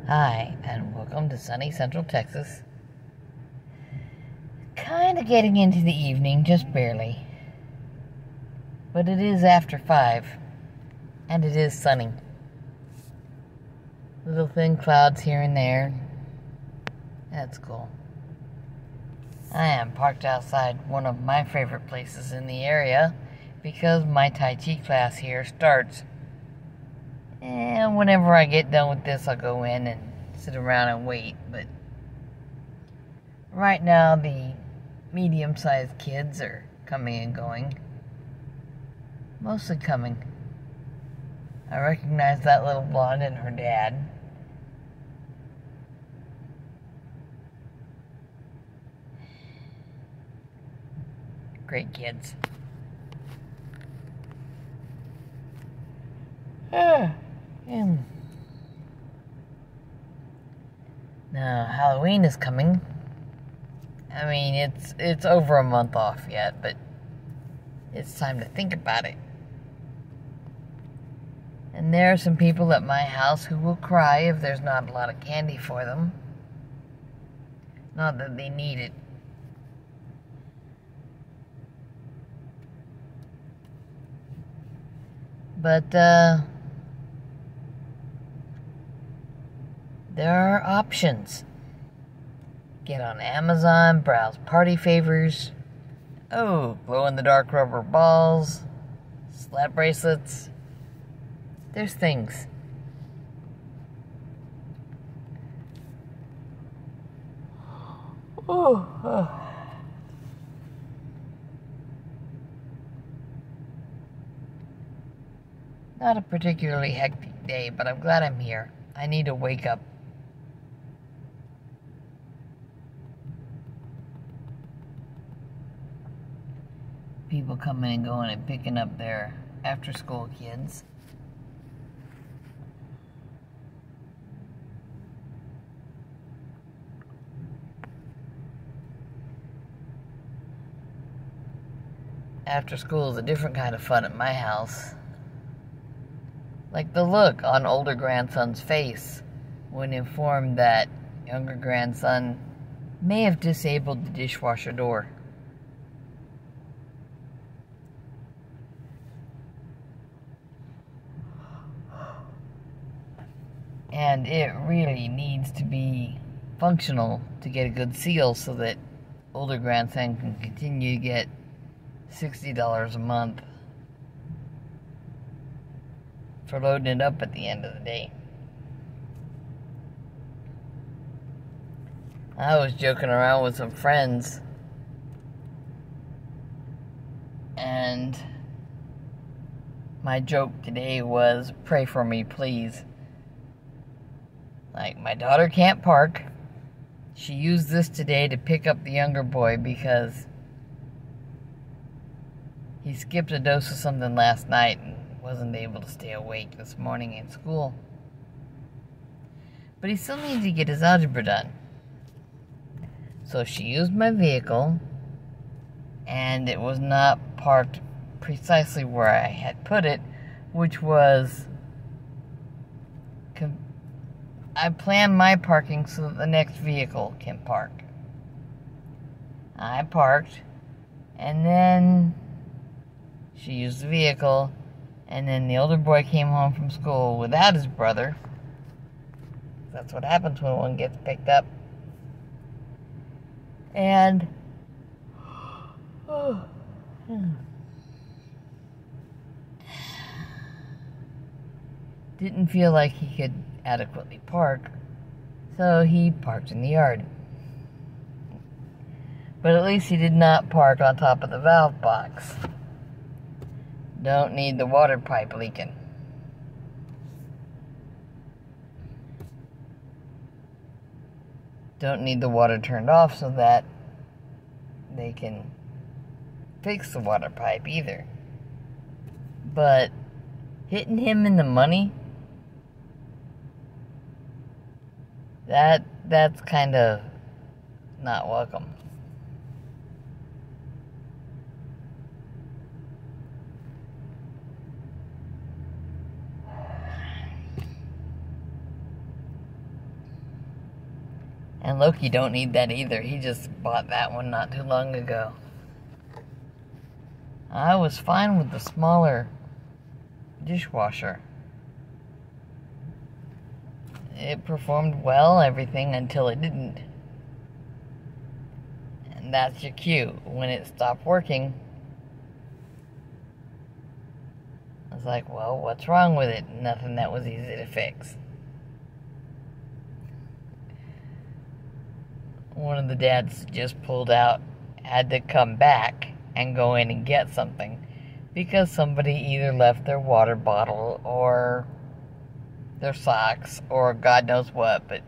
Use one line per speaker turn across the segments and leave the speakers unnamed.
Hi, and welcome to sunny Central Texas. Kind of getting into the evening, just barely. But it is after 5, and it is sunny. Little thin clouds here and there. That's cool. I am parked outside one of my favorite places in the area because my Tai Chi class here starts. And whenever I get done with this, I'll go in and sit around and wait. But right now, the medium-sized kids are coming and going. Mostly coming. I recognize that little blonde and her dad. Great kids. Now, Halloween is coming. I mean, it's over a month off yet, but it's time to think about it. And there are some people at my house who will cry if there's not a lot of candy for them. Not that they need it. But, there are options. Get on Amazon, browse party favors. Oh, glow-in-the-dark rubber balls, slap bracelets. There's things. Oh. Not a particularly hectic day, but I'm glad I'm here. I need to wake up. People coming and going and picking up their after-school kids. After school is a different kind of fun at my house. Like the look on older grandson's face when informed that younger grandson may have disabled the dishwasher door. And it really needs to be functional to get a good seal so that older grandson can continue to get $60 a month for loading it up at the end of the day. I was joking around with some friends, and my joke today was, pray for me, please. Like, my daughter can't park. She used this today to pick up the younger boy because he skipped a dose of something last night and wasn't able to stay awake this morning in school. But he still needs to get his algebra done. So she used my vehicle, and it was not parked precisely where I had put it, which was, I planned my parking so that the next vehicle can park. I parked, and then she used the vehicle, and then the older boy came home from school without his brother. That's what happens when one gets picked up. And didn't feel like he could adequately park, so he parked in the yard. But at least he did not park on top of the valve box. Don't need the water pipe leaking. Don't need the water turned off so that they can fix the water pipe either. But hitting him in the money, that's kind of not welcome. And Loki don't need that either. He just bought that one not too long ago. I was fine with the smaller dishwasher. It performed well, everything, until it didn't. And that's your cue. When it stopped working, I was like, well, what's wrong with it? Nothing that was easy to fix. One of the dads just pulled out, had to come back and go in and get something because somebody either left their water bottle or their socks or God knows what, but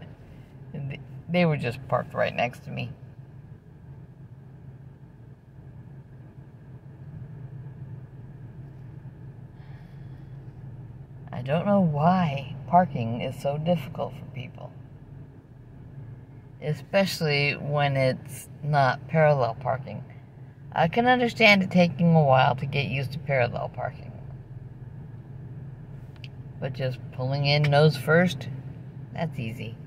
they were just parked right next to me. I don't know why parking is so difficult for people. Especially when it's not parallel parking. I can understand it taking a while to get used to parallel parking. But just pulling in nose first, that's easy.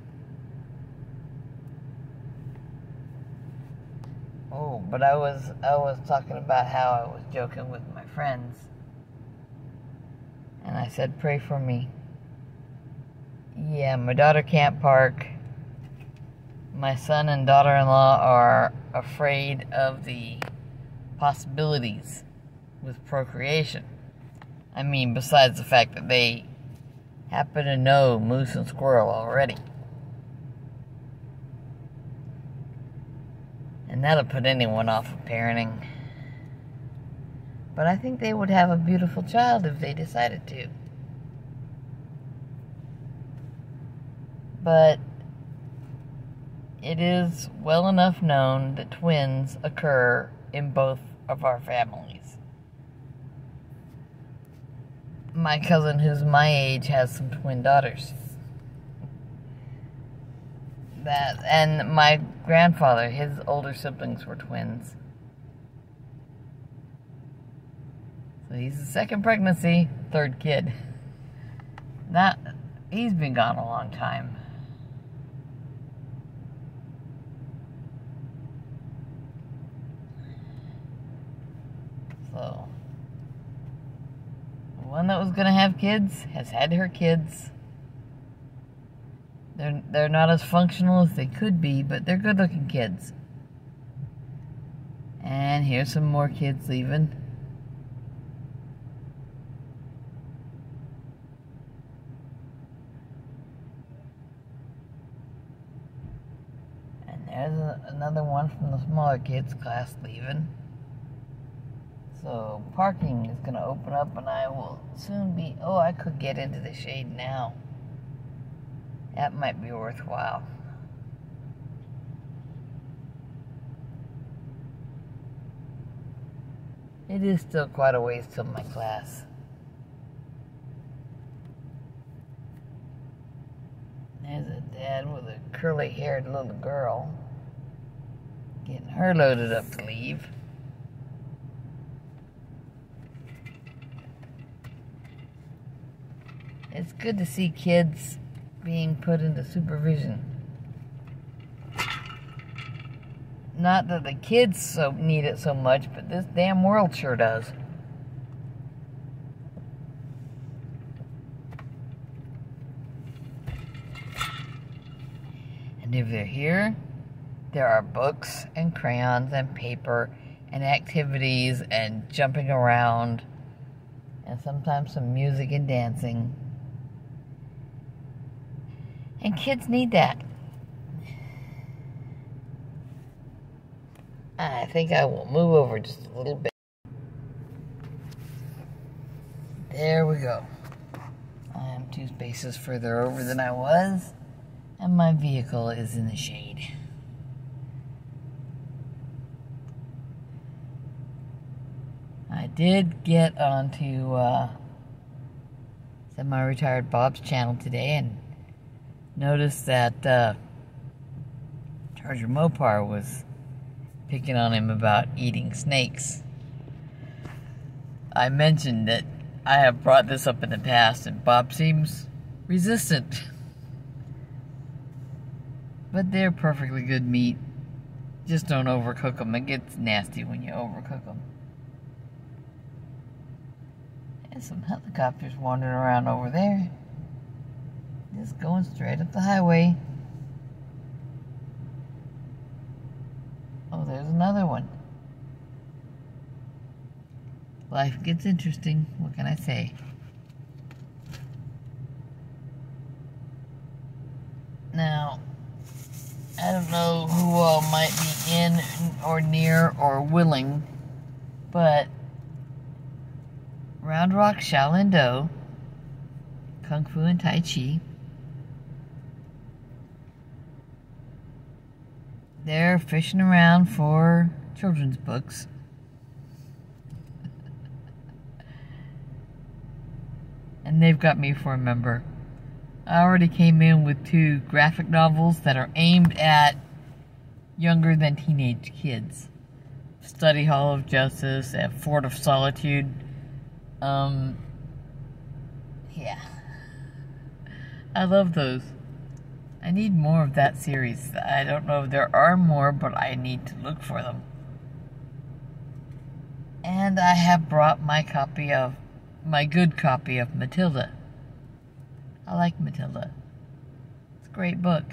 Oh, but I was talking about how I was joking with my friends. And I said, pray for me. Yeah, my daughter can't park. My son and daughter-in-law are afraid of the possibilities with procreation. I mean, besides the fact that they happen to know moose and squirrel already. And that'll put anyone off of parenting. But I think they would have a beautiful child if they decided to. But it is well enough known that twins occur in both of our families. My cousin, who's my age, has some twin daughters. And my grandfather, his older siblings were twins. So he's the second pregnancy, third kid. He's been gone a long time. So, the one that was going to have kids has had her kids. They're not as functional as they could be, but they're good-looking kids. And here's some more kids leaving. And there's another one from the smaller kids' class leaving. So parking is going to open up and I will soon be... Oh, I could get into the shade now. That might be worthwhile. It is still quite a ways till my class. There's a dad with a curly-haired little girl getting her loaded up to leave. It's good to see kids being put into supervision. Not that the kids need it so much, but this damn world sure does. And if they're here, there are books and crayons and paper and activities and jumping around and sometimes some music and dancing. And kids need that. I think I will move over just a little bit. There we go. I am 2 spaces further over than I was, and my vehicle is in the shade. I did get onto Semi-Retired Bob's channel today and noticed that Charger Mopar was picking on him about eating snakes. I mentioned that I have brought this up in the past and Bob seems resistant. But they're perfectly good meat. Just don't overcook them. It gets nasty when you overcook them. And some helicopters wandering around over there. Just going straight up the highway. Oh, there's another one. Life gets interesting. What can I say? Now, I don't know who all might be in or near or willing, but Round Rock, Shaolin Do, Kung Fu and Tai Chi, they're fishing around for children's books. And they've got me for a member. I already came in with 2 graphic novels that are aimed at younger than teenage kids. Study Hall of Justice and Fort of Solitude. Yeah. I love those. I need more of that series. I don't know if there are more, but I need to look for them. And I have brought my good copy of Matilda. I like Matilda. It's a great book.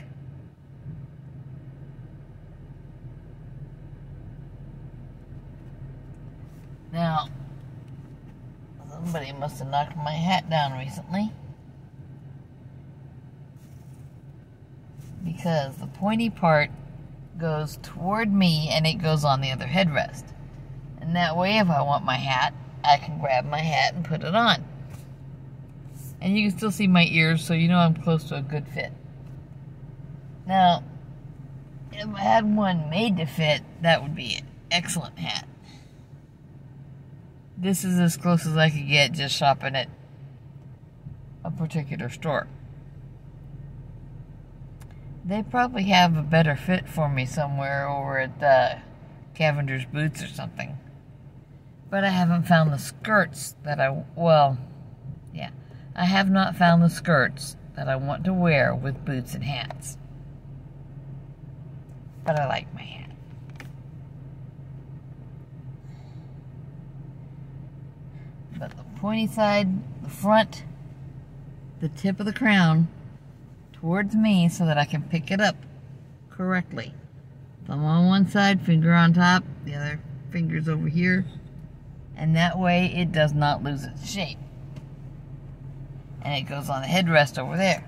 Now, somebody must have knocked my hat down recently. Because the pointy part goes toward me and it goes on the other headrest. And that way, if I want my hat, I can grab my hat and put it on. And you can still see my ears, so you know I'm close to a good fit. Now, if I had one made to fit, that would be an excellent hat. This is as close as I could get just shopping at a particular store. They probably have a better fit for me somewhere over at Cavender's Boots or something. But I haven't found the skirts that I have not found the skirts that I want to wear with boots and hats. But I like my hat. But the pointy side, the front, the tip of the crown towards me so that I can pick it up correctly. Thumb on one side, finger on top, the other finger's over here. And that way it does not lose its shape. And it goes on the headrest over there.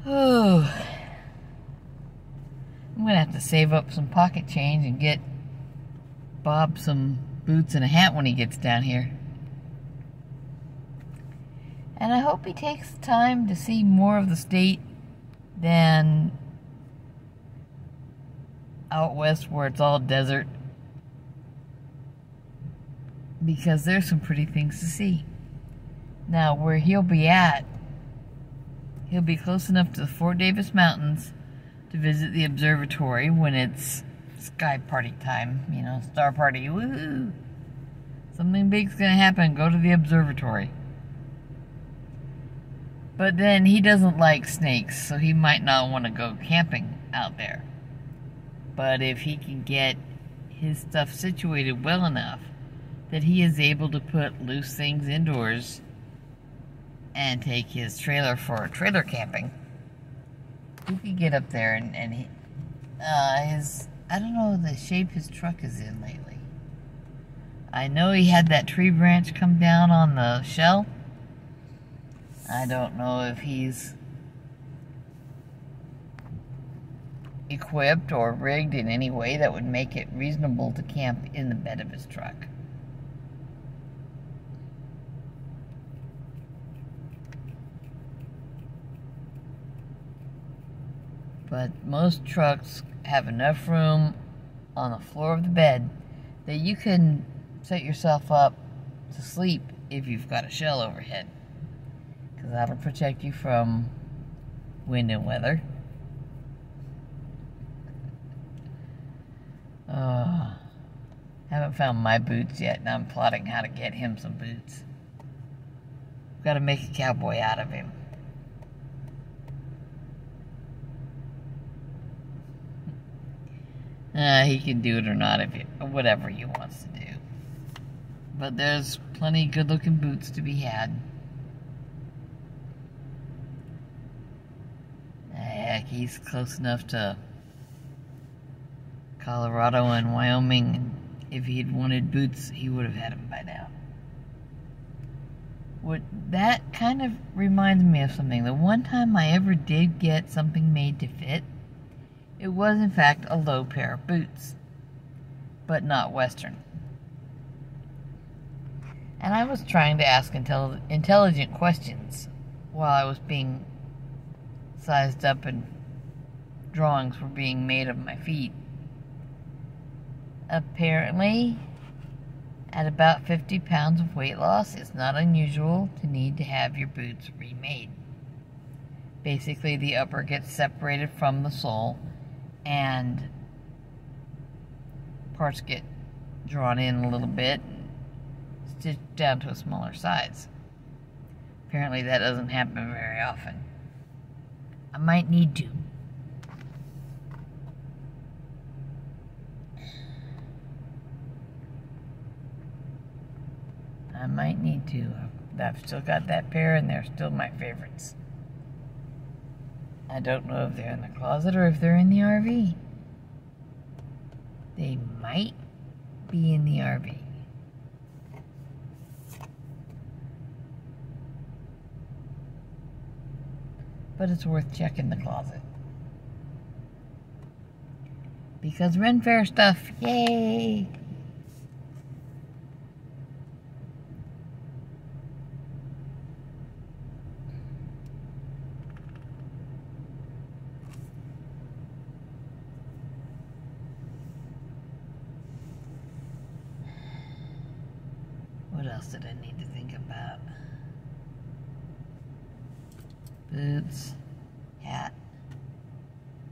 Oh, I'm going to have to save up some pocket change and get Bob some boots and a hat when he gets down here. And I hope he takes time to see more of the state than out west where it's all desert, because there's some pretty things to see. Now, where he'll be at, he'll be close enough to the Fort Davis Mountains to visit the observatory when it's sky party time, you know, star party, woohoo! Something big's gonna happen, go to the observatory. But then he doesn't like snakes, so he might not want to go camping out there. But if he can get his stuff situated well enough that he is able to put loose things indoors and take his trailer for trailer camping, he could get up there and he, I don't know the shape his truck is in lately. I know he had that tree branch come down on the shell. I don't know if he's equipped or rigged in any way that would make it reasonable to camp in the bed of his truck. But most trucks have enough room on the floor of the bed that you can set yourself up to sleep if you've got a shell overhead, because that'll protect you from wind and weather. Haven't found my boots yet, and I'm plotting how to get him some boots. Got to make a cowboy out of him. He can do it or not, whatever he wants to do. But there's plenty of good-looking boots to be had. Heck, he's close enough to Colorado and Wyoming. If he'd wanted boots, he would have had them by now. That kind of reminds me of something. The one time I ever did get something made to fit, it was in fact a low pair of boots, but not Western. And I was trying to ask intelligent questions while I was being sized up and drawings were being made of my feet. Apparently, at about 50 pounds of weight loss, it's not unusual to need to have your boots remade. Basically, the upper gets separated from the sole and parts get drawn in a little bit and stitched down to a smaller size. Apparently, that doesn't happen very often. I might need to. I've still got that pair and they're still my favorites. I don't know if they're in the closet or if they're in the RV. They might be in the RV. But it's worth checking the closet. Because Ren Fair stuff, yay! What else did I need to think about? Boots, hat.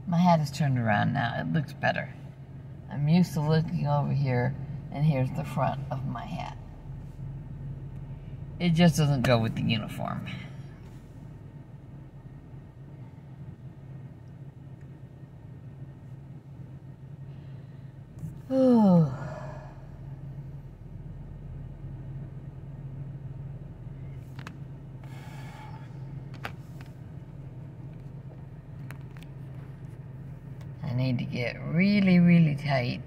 My hat is turned around now. It looks better. I'm used to looking over here, and here's the front of my hat. It just doesn't go with the uniform. Oh. I need to get really, really tight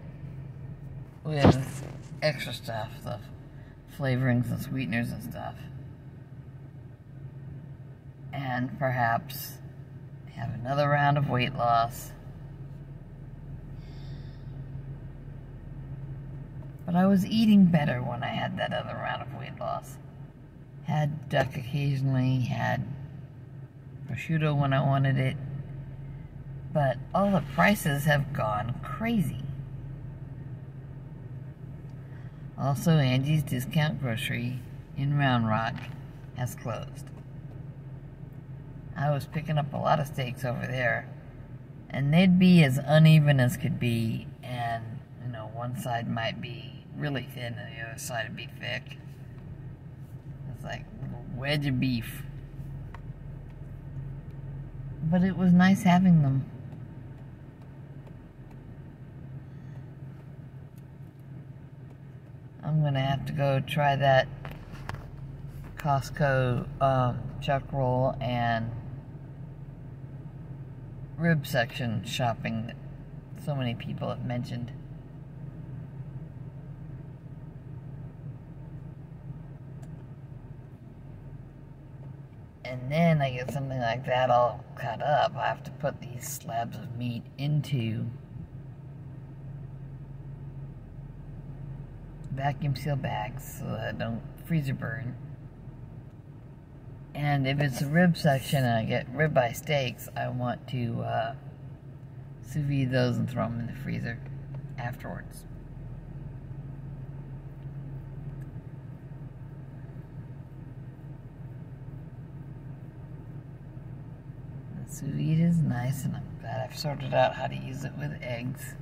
with extra stuff, the flavorings and sweeteners and stuff. And perhaps have another round of weight loss. But I was eating better when I had that other round of weight loss. Had duck occasionally, had prosciutto when I wanted it. But all the prices have gone crazy. Also, Angie's Discount Grocery in Round Rock has closed. I was picking up a lot of steaks over there, and they'd be as uneven as could be, and, you know, one side might be really thin and the other side would be thick. It's like a little wedge of beef. But it was nice having them. I'm gonna have to go try that Costco chuck roll and rib section shopping that so many people have mentioned. And then I get something like that all cut up. I have to put these slabs of meat into vacuum seal bags so that I don't freezer burn. And if it's a rib section and I get ribeye steaks, I want to sous vide those and throw them in the freezer afterwards. The sous vide is nice, and I'm glad I've sorted out how to use it with eggs.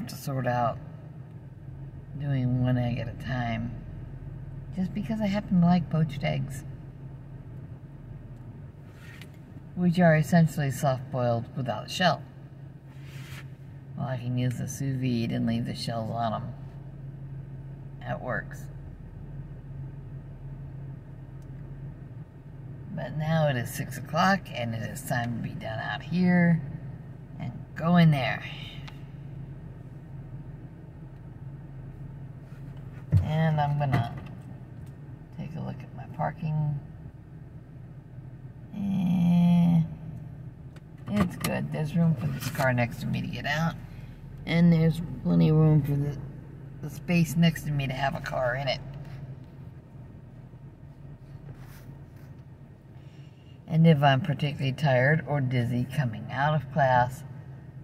have to sort out doing one egg at a time, just because I happen to like poached eggs, which are essentially soft-boiled without a shell. Well, I can use the sous vide and leave the shells on them. That works. But now it is 6 o'clock and it is time to be done out here and go in there. And I'm gonna take a look at my parking. It's good. There's room for this car next to me to get out. And there's plenty of room for the space next to me to have a car in it. And if I'm particularly tired or dizzy coming out of class,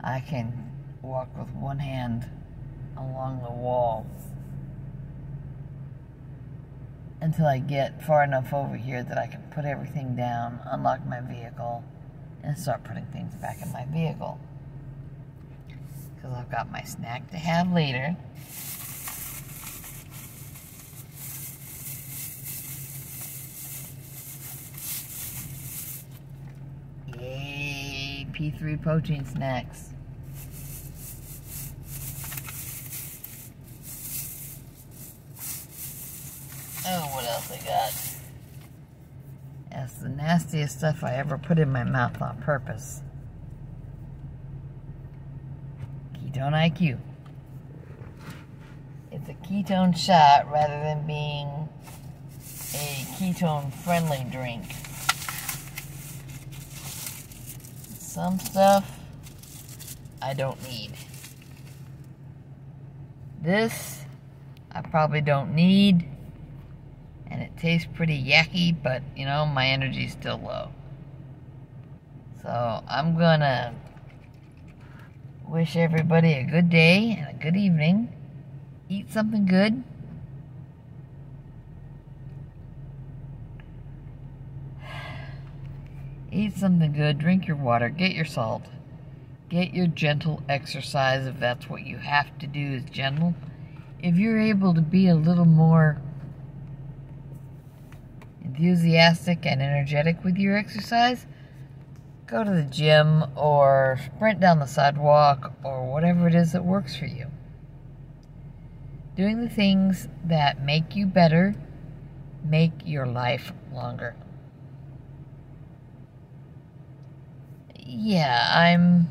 I can walk with one hand along the wall until I get far enough over here that I can put everything down, unlock my vehicle, and start putting things back in my vehicle. Because I've got my snack to have later. Yay, P3 protein snacks. Oh, what else I got? That's the nastiest stuff I ever put in my mouth on purpose. Ketone IQ. It's a ketone shot rather than being a ketone-friendly drink. Some stuff I don't need. This I probably don't need. And it tastes pretty yucky, but, you know, my energy's still low. So, I'm gonna wish everybody a good day and a good evening. Eat something good. Eat something good, drink your water, get your salt. Get your gentle exercise if that's what you have to do is gentle. If you're able to be a little more enthusiastic and energetic with your exercise, go to the gym or sprint down the sidewalk or whatever it is that works for you. Doing the things that make you better make your life longer. Yeah, I'm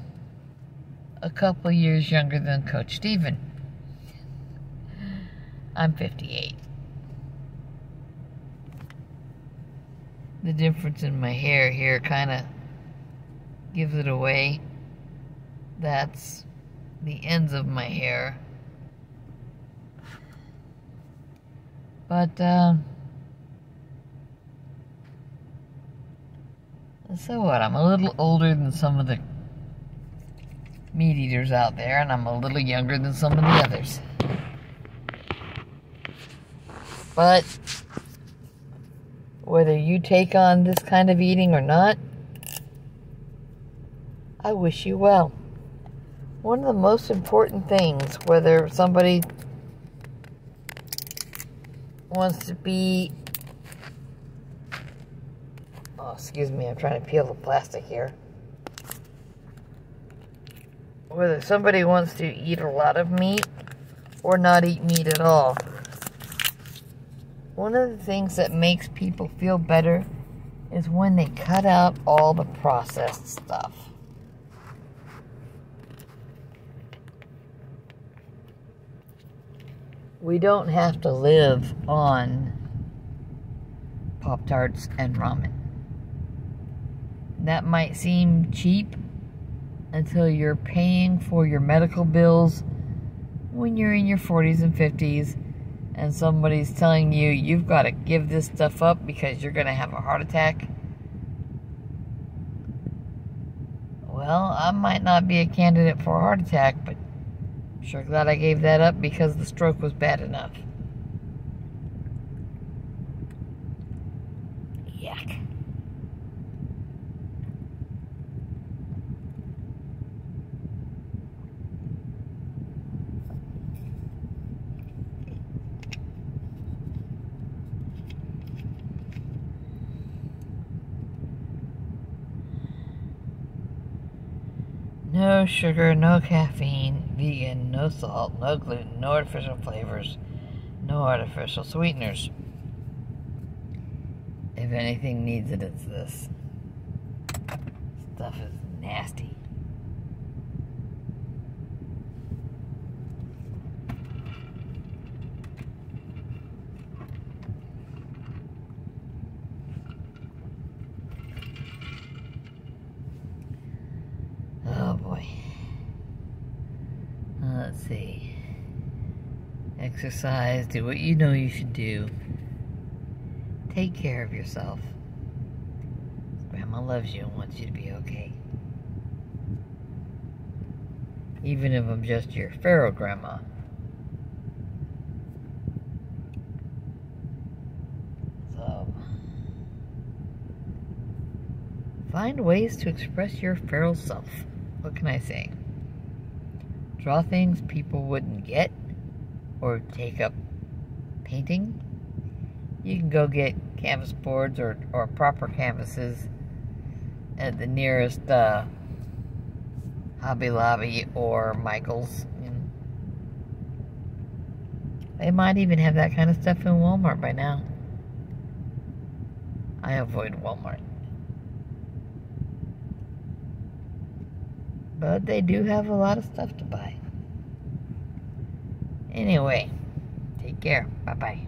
a couple years younger than Coach Steven. I'm 58. The difference in my hair here kind of gives it away. That's the ends of my hair. But, so what? I'm a little older than some of the meat eaters out there, and I'm a little younger than some of the others. But whether you take on this kind of eating or not, I wish you well. One of the most important things, whether somebody wants to be... Oh, excuse me, I'm trying to peel the plastic here. Whether somebody wants to eat a lot of meat or not eat meat at all, one of the things that makes people feel better is when they cut out all the processed stuff. We don't have to live on Pop-Tarts and ramen. That might seem cheap until you're paying for your medical bills when you're in your 40s and 50s and somebody's telling you you've got to give this stuff up because you're going to have a heart attack. Well, I might not be a candidate for a heart attack, but I'm sure glad I gave that up because the stroke was bad enough. Yuck. No sugar, no caffeine, vegan, no salt, no gluten, no artificial flavors, no artificial sweeteners. If anything needs it, it's this. Stuff is nasty. Oh boy. Let's see. Exercise, do what you know you should do. Take care of yourself. Grandma loves you and wants you to be okay. Even if I'm just your feral grandma. So, find ways to express your feral self. What can I say? Draw things people wouldn't get, or take up painting. You can go get canvas boards or proper canvases at the nearest Hobby Lobby or Michael's. They might even have that kind of stuff in Walmart by now. I avoid Walmart. But they do have a lot of stuff to buy. Anyway, take care. Bye-bye.